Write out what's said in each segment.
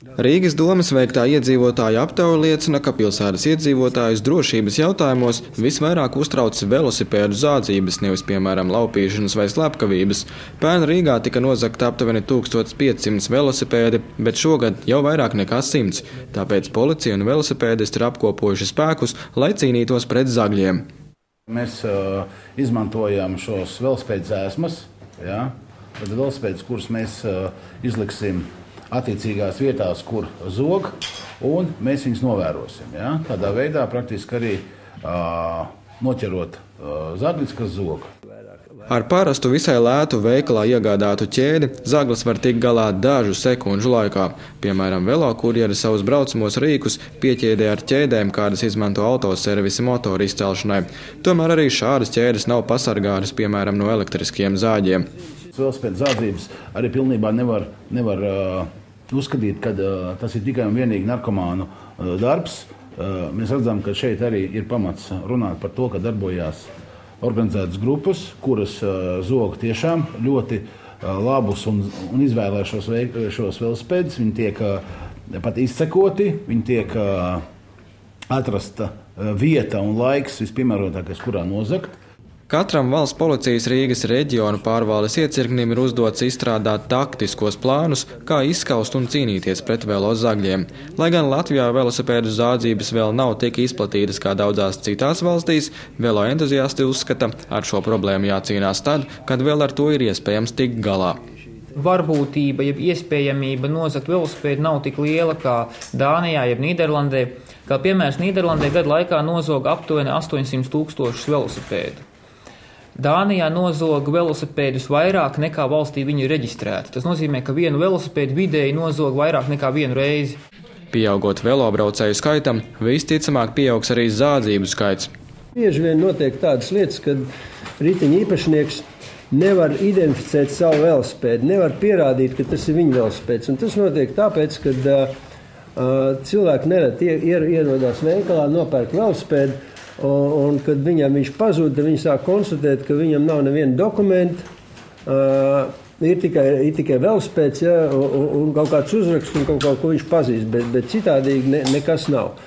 Rīgas domes veiktā iedzīvotāja aptauja liecina, ka pilsētas iedzīvotājus drošības jautājumos visvairāk uztrauc velosipēdu zādzības, nevis, piemēram, laupīšanas vai slepkavības. Pērn Rīgā tika nozagta aptuveni 1500 velosipēdi, bet šogad jau vairāk nekā 100. Tāpēc policija un velosipēdisti ir apkopojuši spēkus, lai cīnītos pret zagļiem. Mēs izmantojam šos velosipēdu dzēsmas, tad velosipēdus, kurus mēs izliksim attiecīgās vietās, kur zog, un mēs viņus novērosim. Tādā veidā praktiski arī noķerot zagļus, kas zog. Ar parastu visai lētu veikalā iegādātu ķēdi zaglis var tikt galā dažu sekundžu laikā. Piemēram, velokurjeri savus braucamos rīkus pieķēdē ar ķēdēm, kādas izmanto autoservisi motoru izcelšanai. Tomēr arī šādas ķēdes nav pasargātas, piemēram, no elektriskiem zāģiem. Velosipēdu zādzības arī pilnībā nevar uzskatīt, ka tas ir tikai un vienīgi narkomānu darbs. Mēs redzam, ka šeit arī ir pamats runāt par to, ka darbojās organizētas grupas, kuras zog tiešām ļoti labus un izvēlē šos velosipēdus. Viņi tiek pat izsekoti, viņi tiek atrasta vieta un laiks vispiemērotākais, kurā nozagt. Katram valsts policijas Rīgas reģionu pārvaldes iecirknim ir uzdots izstrādāt taktiskos plānus, kā izskaust un cīnīties pret velozagļiem. Lai gan Latvijā velosipēdu zādzības vēl nav tik izplatītas kā daudzās citās valstīs, veloentuziasti uzskata, ar šo problēmu jācīnās tad, kad vēl ar to ir iespējams tikt galā. Varbūtība, jeb iespējamība nozagt velosipēdu nav tik liela kā Dānijā, jeb Nīderlandē. Kā piemērs, Nīderlandē gadu laikā nozoga aptuveni 800 000 velosipēdu. Dānijā nozog velosipēdus vairāk nekā valstī viņi ir reģistrēti. Tas nozīmē, ka vienu velosipēdu vidēji nozog vairāk nekā vienu reizi. Pieaugot velobraucēju skaitam, visticamāk pieaugs arī zādzību skaits. Bieži vien notiek tādas lietas, kad riteņa īpašnieks nevar identificēt savu velosipēdu, nevar pierādīt, ka tas ir viņa velosipēds. Un tas notiek tāpēc, ka cilvēki nereti ierodās veikalā, nopērk velosipēdu, un kad viņam viņš pazūd, tad viņi sāk konstatēt, ka viņam nav neviena dokumenta, ir tikai velosipēds, un kaut kāds uzraksts un kaut ko viņš pazīst, bet citādīgi nekas nav.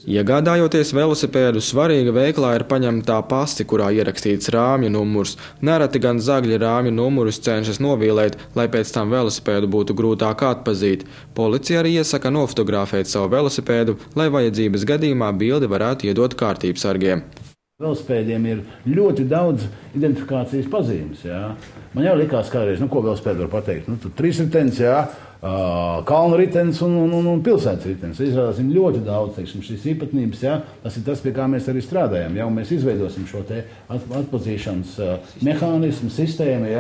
Iegādājoties velosipēdu, svarīga veiklā ir paņemtā pasti, kurā ierakstīts rāmju numurs. Nereti gan zagļi rāmju numurus cenšas novīlēt, lai pēc tam velosipēdu būtu grūtāk atpazīt. Policija arī iesaka nofotografēt savu velosipēdu, lai vajadzības gadījumā bildi varētu iedot kārtībsargiem. Velosipēdiem ir ļoti daudz identifikācijas pazīmes. Man jau likās kādreiz, ko velosipēdu var pateikt. Tur 3 ritenis, kalnu ritenis un pilsētas ritenis. Izrādās ļoti daudz šīs īpatnības. Tas ir tas, pie kā mēs arī strādājam. Mēs izveidosim šo te atpazīšanas mehānismu, sistēmu,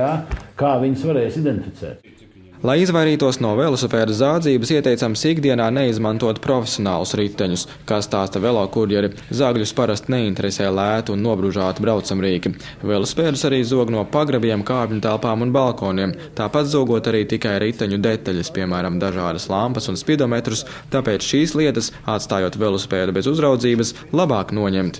kā viņas varēs identificēt. Lai izvairītos no velosipēda zādzības, ieteicams ikdienā neizmantot profesionālus riteņus. Kā stāsta velokurjeri, zagļus parasti neinteresē lēti un nobružāti braucamrīki. Velosipēdus arī zog no pagrabiem, kāpņu telpām un balkoniem. Tāpat zogot arī tikai riteņu detaļas, piemēram, dažādas lampas un spidometrus, tāpēc šīs lietas, atstājot velosipēdu bez uzraudzības, labāk noņemt.